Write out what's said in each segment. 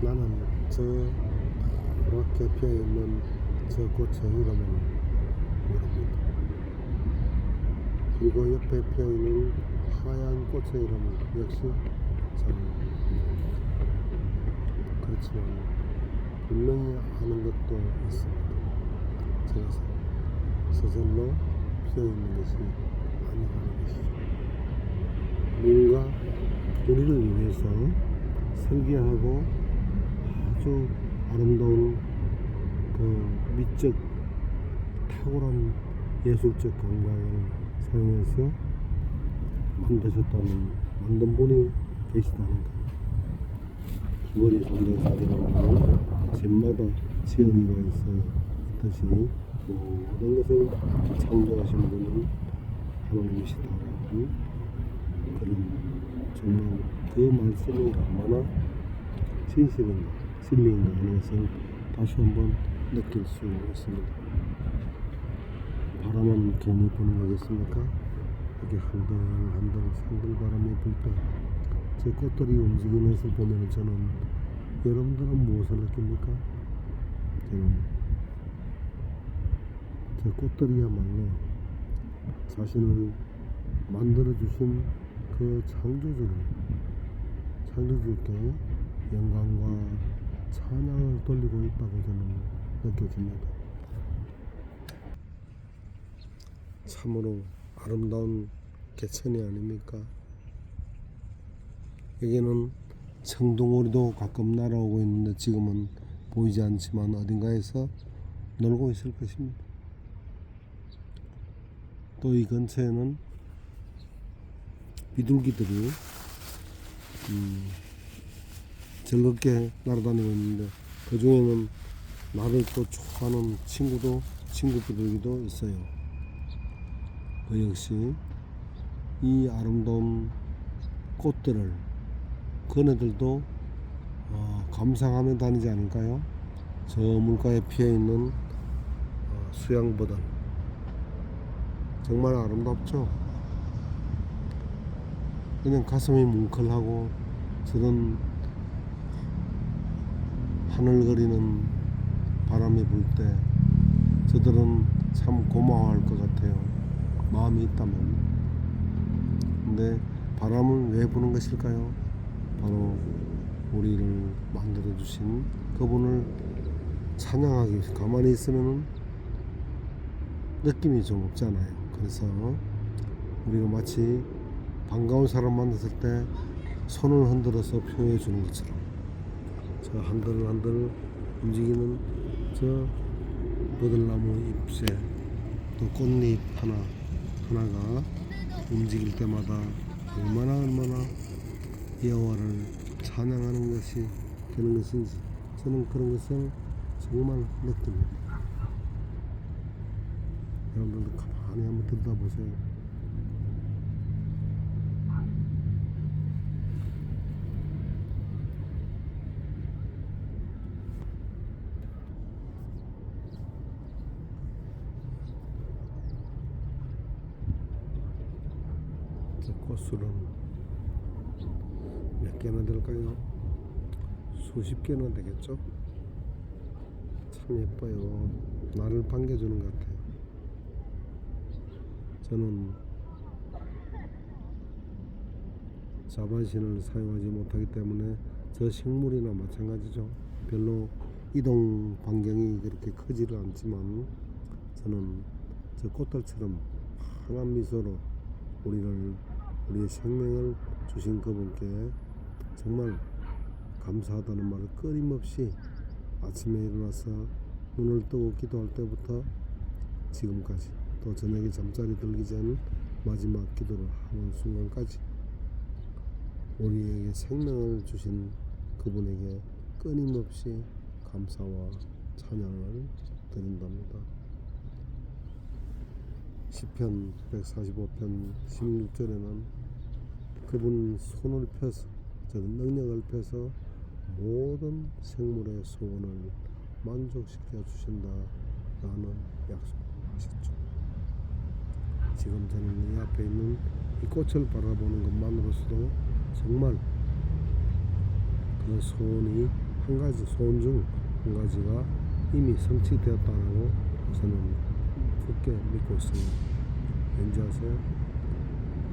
나는 저 노랗게 피어있는 저 꽃의 이름은 모릅니다. 그리고 옆에 피어있는 하얀 꽃의 이름은 역시 잘 모릅니다. 그렇지만 분명히 아는 것도 있습니다. 저것은 서슬로 피어있는 것이 아니라는 것이죠. 뭔가 우리를 위해서 설계하고 아주 아름다운 그 미적 탁월한 예술적 감각을 사용해서 만든 분이 계시다는 것. 기머리 성경사들을 보면 집마다 지은이가 있어 있듯이 모든 것을 창조하신 분은 하나님이시다라는 그런 정말 그 말씀이 얼마나 진실인가 진리인가 하는 것을 다시 한번 느낄 수 있습니다. 바람은 괜히 부는 거겠습니까? 이렇게 한들 산들바람이 불 때 제 꽃들이 움직이는 것을 보면 저는, 여러분들은 무엇을 느낍니까? 저는 제 꽃들이야말로 자신을 만들어주신 그 창조주께 영광과 찬양을 돌리고 있다고 저는 느껴집니다. 참으로 아름다운 개천이 아닙니까? 여기는 청둥오리도 가끔 날아오고 있는데 지금은 보이지 않지만 어딘가에서 놀고 있을 것입니다. 또 이 근처에는 비둘기들이 즐겁게 날아다니고 있는데, 그 중에는 나를 또 좋아하는 친구 비둘기도 있어요. 그 역시 이 아름다운 꽃들을 그네들도 감상하며 다니지 않을까요? 저 물가에 피어있는 수양버들 정말 아름답죠? 그냥 가슴이 뭉클하고, 저런 하늘거리는 바람이 불 때 저들은 참 고마워할 것 같아요. 마음이 있다면. 근데 바람은 왜 부는 것일까요? 바로 우리를 만들어 주신 그분을 찬양하기 위해서. 가만히 있으면 느낌이 좀 없잖아요. 그래서 우리가 마치 반가운 사람 만났을 때 손을 흔들어서 표현해 주는 것처럼, 저 한들한들 움직이는 저 버들나무 잎새, 또 꽃잎 하나가 움직일 때마다 얼마나 여호와를 찬양하는 것이 되는 것인지, 저는 그런 것을 정말 느낍니다. 여러분들도 가만히 한번 들여다보세요. 꽃술은 몇 개나 될까요? 수십 개나 되겠죠? 참 예뻐요. 나를 반겨주는 것 같아요. 저는 자반신을 사용하지 못하기 때문에 저 식물이나 마찬가지죠. 별로 이동 반경이 그렇게 크지를 않지만, 저는 저 꽃들처럼 환한 미소로 우리의 생명을 주신 그분께 정말 감사하다는 말을 끊임없이 아침에 일어나서 눈을 뜨고 기도할 때부터 지금까지, 또 저녁에 잠자리 들기 전 마지막 기도를 하는 순간까지 우리에게 생명을 주신 그분에게 끊임없이 감사와 찬양을 드린답니다. 시편 145편 16절에는 그분 손을 펴서, 능력을 펴서 모든 생물의 소원을 만족시켜 주신다 라는 약속하셨죠. 지금 저는 이 앞에 있는 이 꽃을 바라보는 것만으로서도 정말 그 소원이 한 가지 소원 중 한 가지가 이미 성취되었다라고 저는 굳게 믿고 있습니다. 왠지 아세요?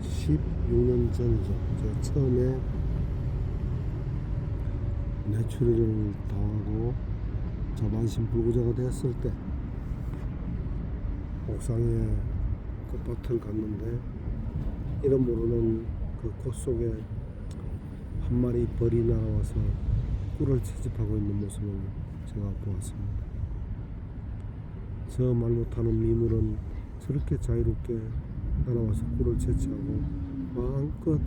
16년 전이죠. 제가 처음에 뇌출혈을 당하고 자반신 불구자가 되었을 때 옥상에 그 밭을 갔는데 이름 모르는 그 꽃 속에 한 마리 벌이 날아와서 꿀을 채집하고 있는 모습을 제가 보았습니다. 저 말 못하는 미물은 저렇게 자유롭게 날아와서 꿀을 채취하고 마음껏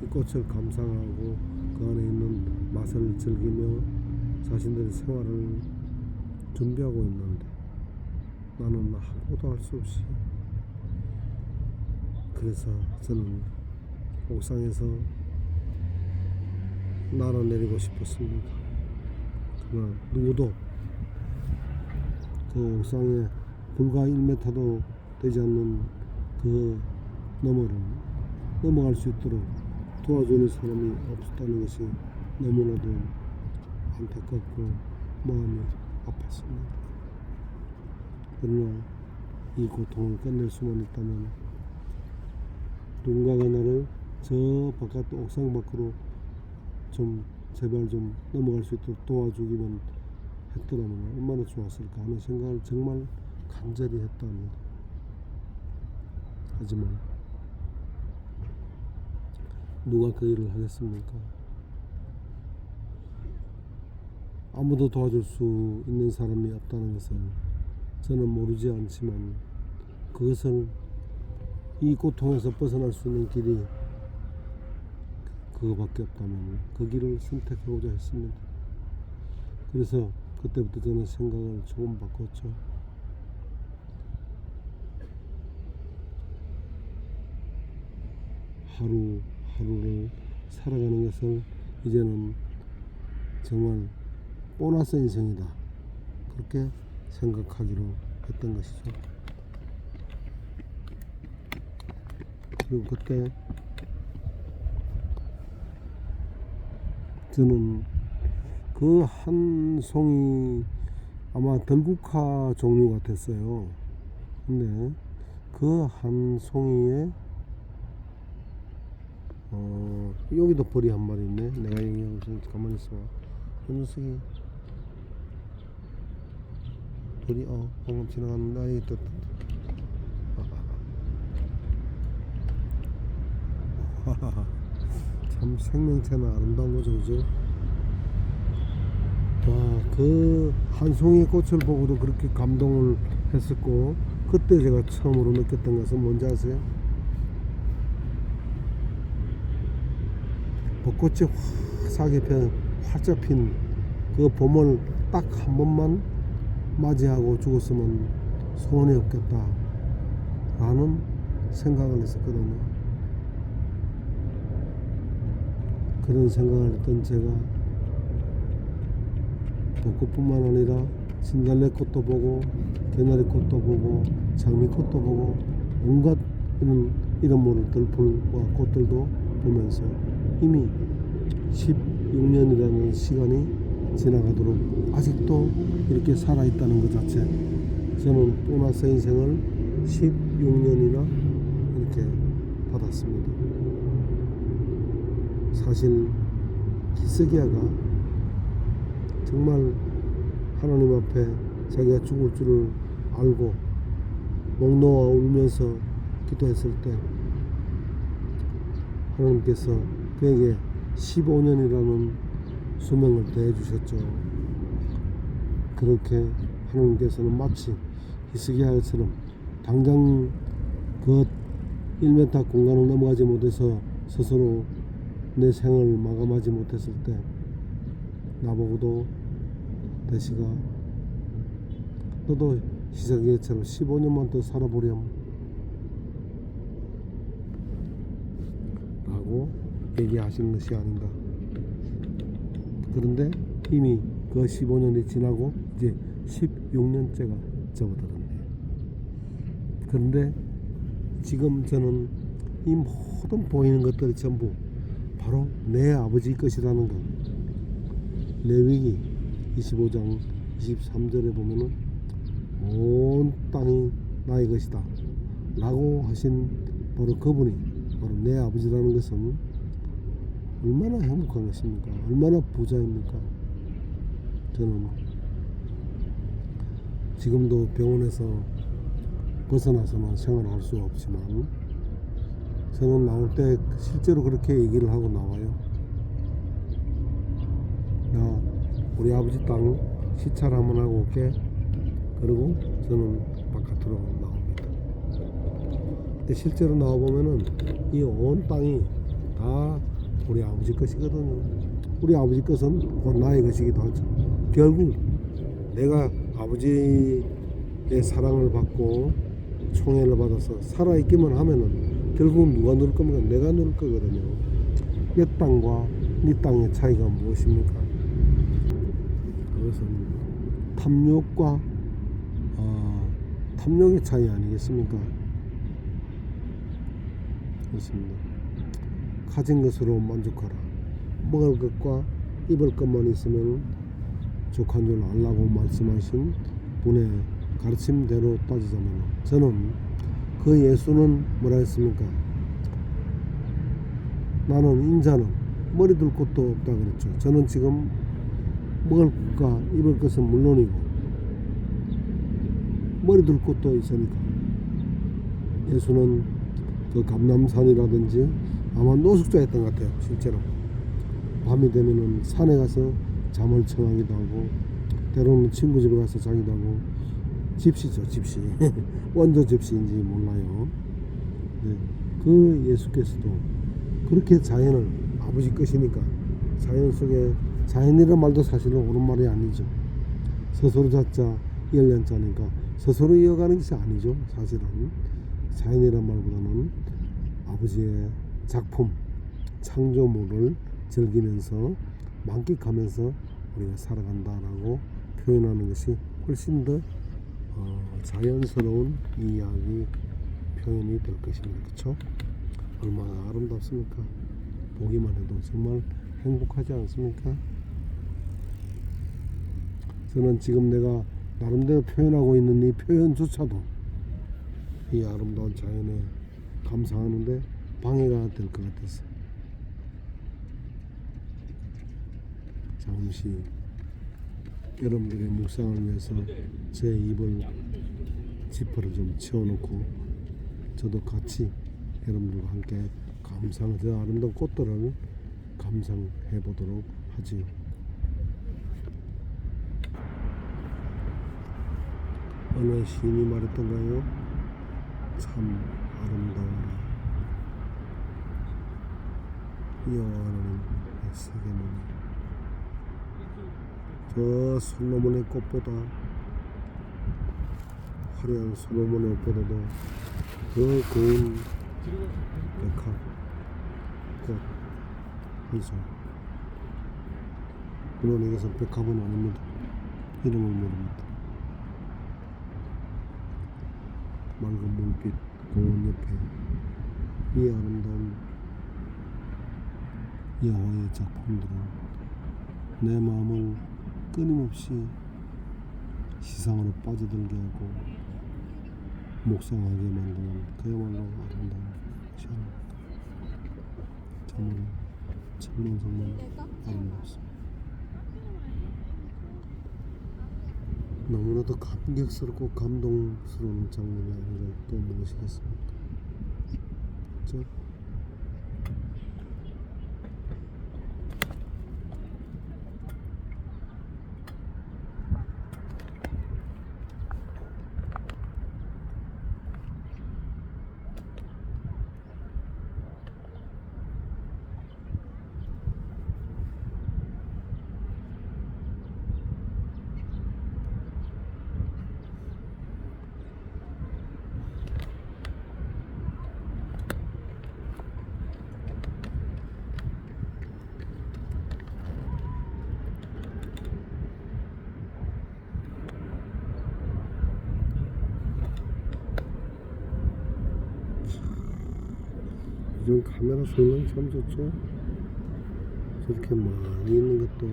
이 꽃을 감상하고 그 안에 있는 맛을 즐기며 자신들의 생활을 준비하고 있는데 나는 아무것도 할 수 없이, 그래서 저는 옥상에서 날아내리고 싶었습니다. 그러나 누구도 그 옥상에 불과 1m도 되지 않는 그 너머를 넘어갈 수 있도록 도와주는 사람이 없었다는 것이 너무나도 안타깝고 마음이 아팠습니다. 그러나 이 고통을 끝낼 수만 있다면 누군가가 나를 저 바깥 옥상 밖으로 좀 제발 좀 넘어갈 수 있도록 도와주기만 했더라면 얼마나 좋았을까 하는 생각을 정말 간절히 했답니다. 하지만 누가 그 일을 하겠습니까? 아무도 도와줄 수 있는 사람이 없다는 것을 저는 모르지 않지만 그것을 이 고통에서 벗어날 수 있는 길이 그거밖에 없다면 그 길을 선택하고자 했습니다. 그래서 그때부터 저는 생각을 조금 바꿨죠. 하루하루를 살아가는 것을 이제는 정말 보너스 인생이다, 그렇게 생각하기로 했던 것이죠. 그리고 그때 저는 그 한 송이 아마 들국화 종류 같았어요. 근데 그 한 송이에 여기도 벌이 한 마리 있네. 내가 얘기하고 있으니까 가만히 있어. 그 녀석이 벌이 방금 지나갔는데 여기 또 참 생명체는 아름다운 거죠, 그죠? 와, 그 한 송이 꽃을 보고도 그렇게 감동을 했었고, 그때 제가 처음으로 느꼈던 것은 뭔지 아세요? 벚꽃이 화사하게 활짝 핀 그 봄을 딱 한 번만 맞이하고 죽었으면 소원이 없겠다 라는 생각을 했었거든요. 그런 생각을 했던 제가 벚꽃뿐만 아니라 진달래꽃도 보고 개나리꽃도 보고 장미꽃도 보고 온갖 이런 모를 들풀과 꽃들도 보면서 이미 16년이라는 시간이 지나가도록 아직도 이렇게 살아있다는 것 자체, 저는 보너스 인생을 16년이나 이렇게 받았습니다. 사실 히스기야가 정말 하나님 앞에 자기가 죽을 줄을 알고 목 놓아 울면서 기도했을 때 하나님께서 그에게 15년이라는 수명을 더해 주셨죠. 그렇게 하나님께서는 마치 히스기야처럼 당장 그 1m 공간을 넘어가지 못해서 스스로 내 생을 마감하지 못했을 때 나보고도 대시가 너도 히스기야처럼 15년만 더 살아보렴 라고 얘기하시는 것이 아닌가. 그런데 이미 그 15년이 지나고 이제 16년째가 접어들었네요. 그런데 지금 저는 이 모든 보이는 것들이 전부 바로 내 아버지 것이라는 것, 레위기 25장 23절에 보면은 온 땅이 나의 것이다 라고 하신 바로 그분이 바로 내 아버지라는 것은 얼마나 행복한 것입니까? 얼마나 부자입니까? 저는 지금도 병원에서 벗어나서는 생활할 수 없지만 저는 나올 때 실제로 그렇게 얘기를 하고 나와요. 나 우리 아버지 땅 시찰 한번 하고 올게. 그리고 저는 바깥으로 나옵니다. 근데 실제로 나와보면은 이 온 땅이 다 우리 아버지 것이거든요. 우리 아버지 것은 곧 나의 것이기도 하죠. 결국 내가 아버지의 사랑을 받고 총애를 받아서 살아있기만 하면은 결국은 누가 누릴 겁니까? 내가 누릴 거거든요. 내 땅과 네 땅의 차이가 무엇입니까? 그것은 탐욕과 탐욕의 차이 아니겠습니까? 그렇습니다. 가진 것으로 만족하라. 먹을 것과 입을 것만 있으면 족한 줄 알라고 말씀하신 분의 가르침대로 따지자면 저는 그 예수는 뭐라 했습니까? 나는 인자는 머리 둘 곳도 없다 그랬죠. 저는 지금 먹을 것과 입을 것은 물론이고 머리 둘 곳도 있으니까 예수는 그 감람산이라든지 아마 노숙자였던 것 같아요. 실제로 밤이 되면은 산에 가서 잠을 청하기도 하고 때로는 친구 집에 가서 자기도 하고 집시죠. 집시 원조 집시인지 몰라요. 네. 그 예수께서도 그렇게 자연을 아버지 것이니까 자연 속에 자연이라는 말도 사실은 옳은 말이 아니죠. 스스로 자자 열년자니까 스스로 이어가는 것이 아니죠. 사실은 자연이라는 말보다는 아버지의 작품 창조물을 즐기면서 만끽하면서 우리가 살아간다라고 표현하는 것이 훨씬 더 자연스러운 이야기 표현이 될 것입니다. 그렇죠? 얼마나 아름답습니까? 보기만 해도 정말 행복하지 않습니까? 저는 지금 내가 나름대로 표현하고 있는 이 표현조차도 이 아름다운 자연에 감상하는데 방해가 될 것 같아서 잠시 여러분들의 묵상을 위해서 제 입을 지퍼를 좀 채워놓고 저도 같이 여러분들과 함께 감상, 저 아름다운 꽃들을 감상해 보도록 하지요. 어느 시인이 말했던가요? 참 아름다워라. 여호와는 내 세계는 저 솔로몬의 꽃보다 화려한 솔로몬의 옷보다도 더 고운 백합 꽃 한 송. 물론 이것은 백합은 아닙니다. 이름을 모릅니다. 맑은 물빛 고운 옆에 이 아름다운 여호와의 작품들은 내 마음을 끊임없이 시상으로 빠져들게 하고 묵상하게 만드는 그야말로 아름다운 것이 정말 아름답습니다. 너무나도 감격스럽고 감동스러운 장면이 아니라 또 무엇이겠습니까? 그렇죠? 요즘 카메라 성능이 참 좋죠. 저렇게 많이 있는 것도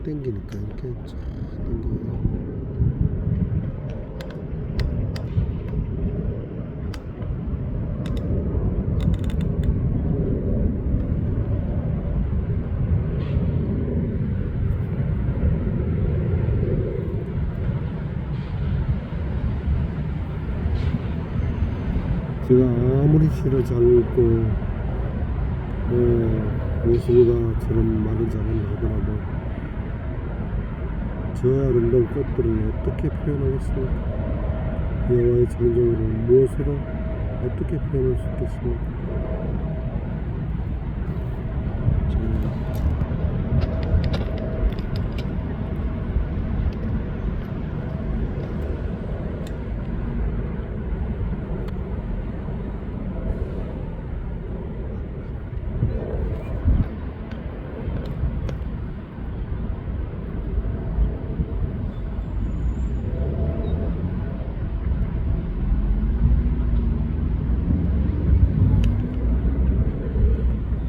당기니까 이렇게 쫙 당겨요. 제가 아무리 실을 잘 읽고 예술가 저런 많은 작업을 하더라도 저 아름다운 꽃들을 어떻게 표현하겠습니까? 여와의 창조를 무엇으로 어떻게 표현할 수 있겠습니까?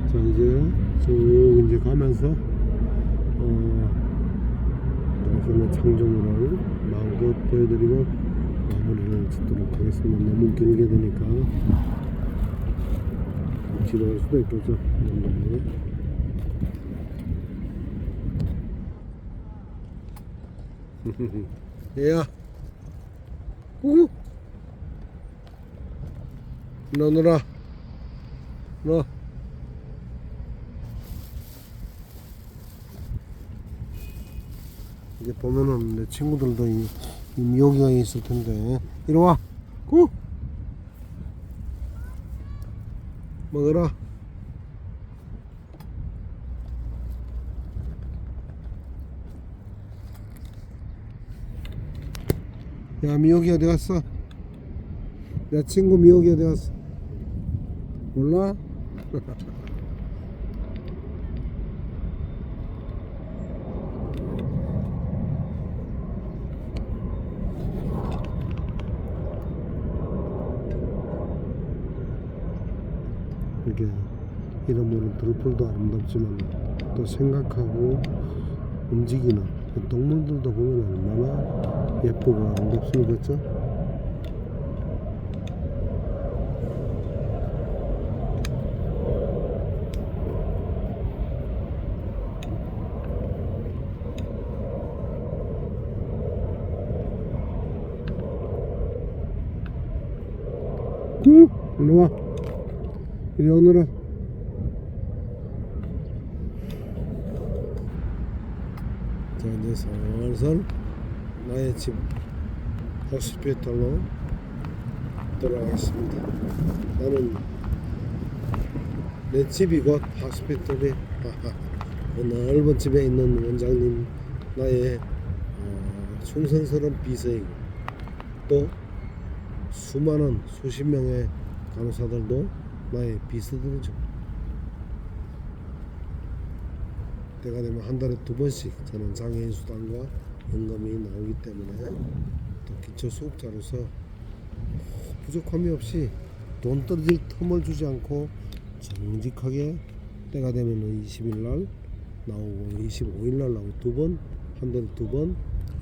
자, 이제 쭉 이제 가면서 당신의 창조물을 마음껏 보여드리고 마무리를 짓도록 하겠습니다. 너무 길게 되니까 지루할 수도 있겠죠. 얘야, 구구, 너느라, 너. 이제 보면은 내 친구들도 이 미역이가 있을 텐데, 이리 와, 구, 먹어라. 야, 미역이 어디 갔어? 내 친구 미역이 어디 갔어? 몰라? 이게 이런 들풀도 아름답지만 또 생각하고 움직이는 동물들도 보면 얼마나 예쁘고 아름답습니까? 그렇죠? 일로 와. 이리 오너라. 자, 이제 슬슬 나의 집 호스피탈로 돌아가겠습니다. 나는 내 집이 곧 호스피탈이 그 넓은 집에 있는 원장님, 나의 충성스러운 비서이고 또 수많은 수십 명의 간호사들도 나의 비서들이죠. 때가 되면 한 달에 2번씩 저는 장애인 수당과 연금이 나오기 때문에 또 기초 수급자로서 부족함이 없이 돈 떨어질 틈을 주지 않고 정직하게 때가 되면 20일 날 나오고 25일 날 나오고 2번, 한 달에 2번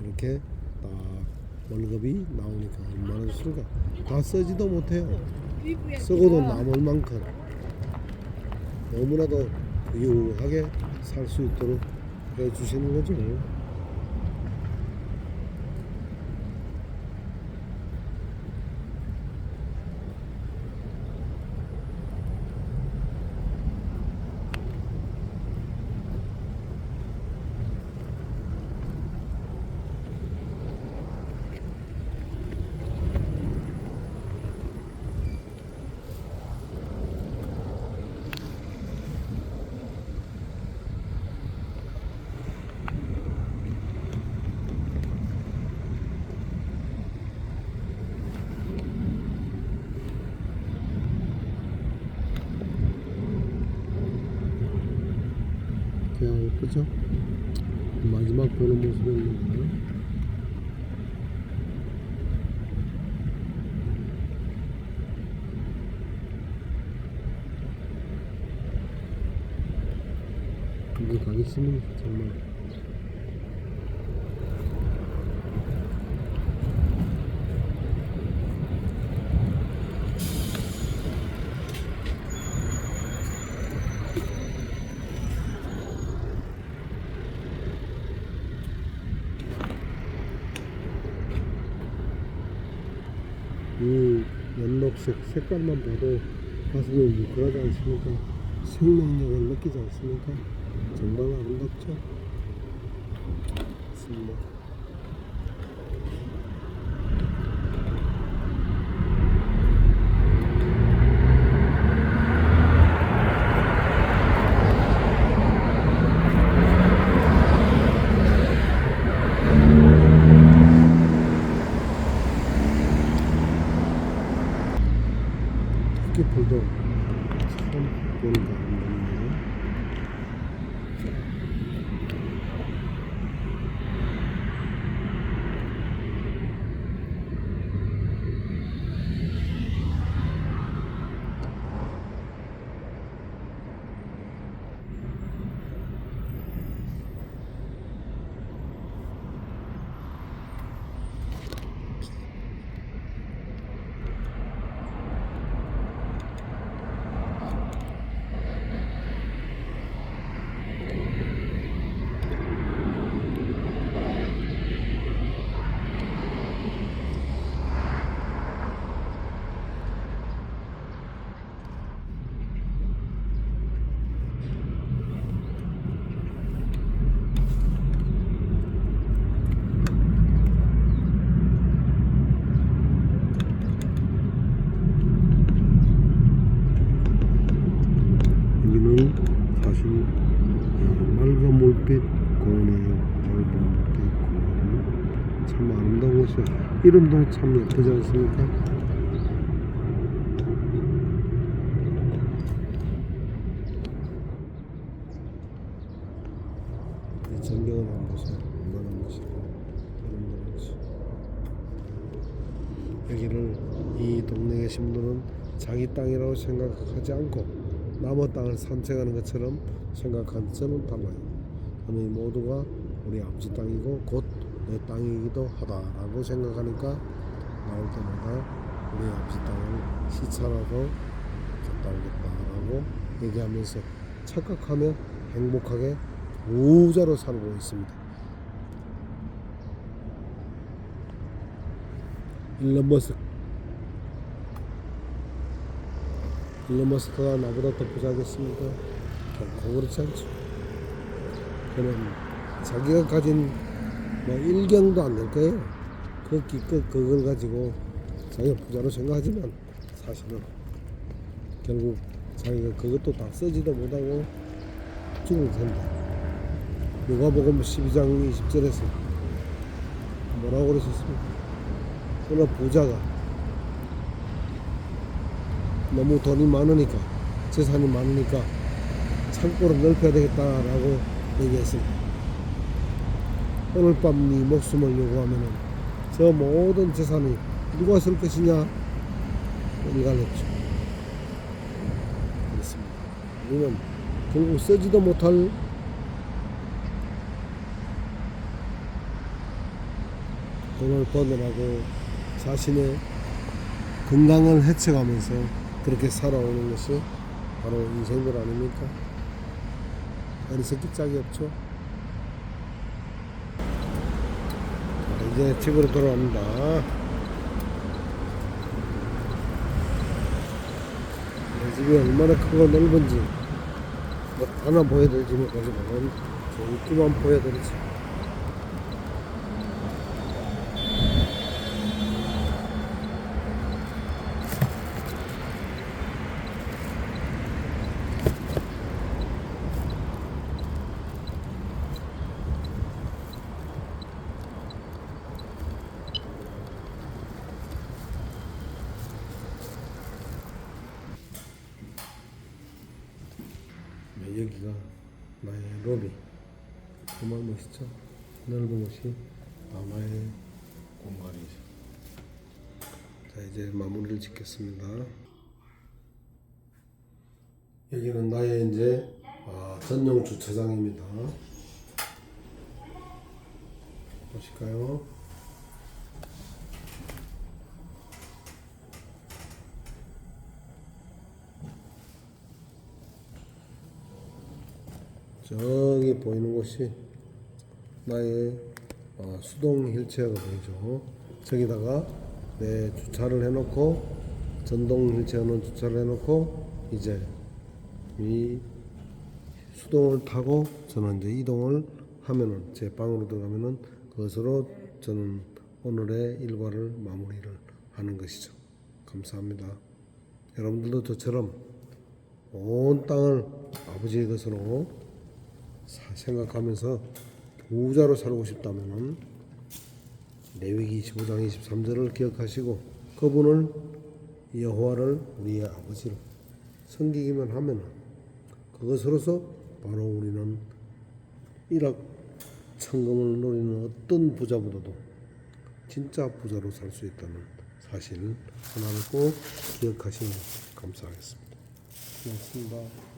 이렇게 딱 월급이 나오니까 얼마나 좋습니까? 다 쓰지도 못해요. 쓰고도 남을 만큼 너무나도 유하게 살 수 있도록 해주시는 거죠. 그냥 예쁘죠? 마지막 보는 모습입니다. 이게 가기 싫습니다 정말. 연록색 색깔만 봐도 가슴이 뭉클하지 않습니까? 생명력을 느끼지 않습니까? 정말 아름답죠? 맞습니다. 토끼풀도 참 보니까 아름답네요. 여기는 사실 맑은 물빛 공원이에요. 맑은 물빛 공원. 참 아름다운 곳이에요. 이름도 참 예쁘지 않습니까? 이 전경을 한번 보세요. 얼마나 멋있고 아름다운지. 여기를 이 동네에 계신 분들은 자기 땅이라고 생각하지 않고 남의 땅을 산책하는 것처럼 생각하는 점은 달라요. 저는 모두가 우리 아버지 땅이고 곧 내 땅이기도 하다라고 생각하니까 나올 때마다 우리 아버지 땅을 시찰하고 갔다 오겠다라고 얘기하면서 착각하며 행복하게 부자로 살고 있습니다. 일론 머스크가 나보다 더 부자겠습니까? 결코 그렇지 않죠. 그는 자기가 가진 뭐 일경도 안 될 거예요. 그 기껏 그걸 가지고 자기가 부자로 생각하지만 사실은 결국 자기가 그것도 다 쓰지도 못하고 죽을 텐데. 누가복음 12장 20절에서 뭐라고 그러셨습니까? 그러나 부자가 너무 돈이 많으니까, 재산이 많으니까 창고를 넓혀야 되겠다라고 얘기했습니다. 오늘 밤 네 목숨을 요구하면은 저 모든 재산이 누가 쓸 것이냐? 일갈했죠. 그렇습니다. 우리는 결국 쓰지도 못할 돈을 버느라고 자신의 건강을 해쳐가면서 그렇게 살아오는 것이 바로 인생들 아닙니까? 어리석기 짝이 없죠. 이제 집으로 돌아갑니다. 내 집이 얼마나 크고 넓은지 뭐 하나 보여드리지 못하지만 저 입구만 보여드리지. 여기가 나의 로비. 정말 멋있죠? 넓은 곳이 나의 공간이죠. 자, 이제 마무리를 짓겠습니다. 여기는 나의 이제 전용 주차장입니다. 보실까요? 저기 보이는 곳이 나의 수동 휠체어가 보이죠. 저기다가 내 주차를 해놓고 전동 휠체어는 주차를 해놓고 이제 이 수동을 타고 저는 이제 이동을 하면은 제 방으로 들어가면은 그것으로 저는 오늘의 일과를 마무리를 하는 것이죠. 감사합니다. 여러분들도 저처럼 온 땅을 아버지의 것으로 생각하면서 부자로 살고 싶다면은 레위기 25장 23절을 기억하시고 그분을 여호와를 우리의 아버지로 섬기기만 하면은 그것으로서 바로 우리는 일확천금을 노리는 어떤 부자보다도 진짜 부자로 살 수 있다는 사실 하나를 꼭 기억하시면 감사하겠습니다. 고맙습니다.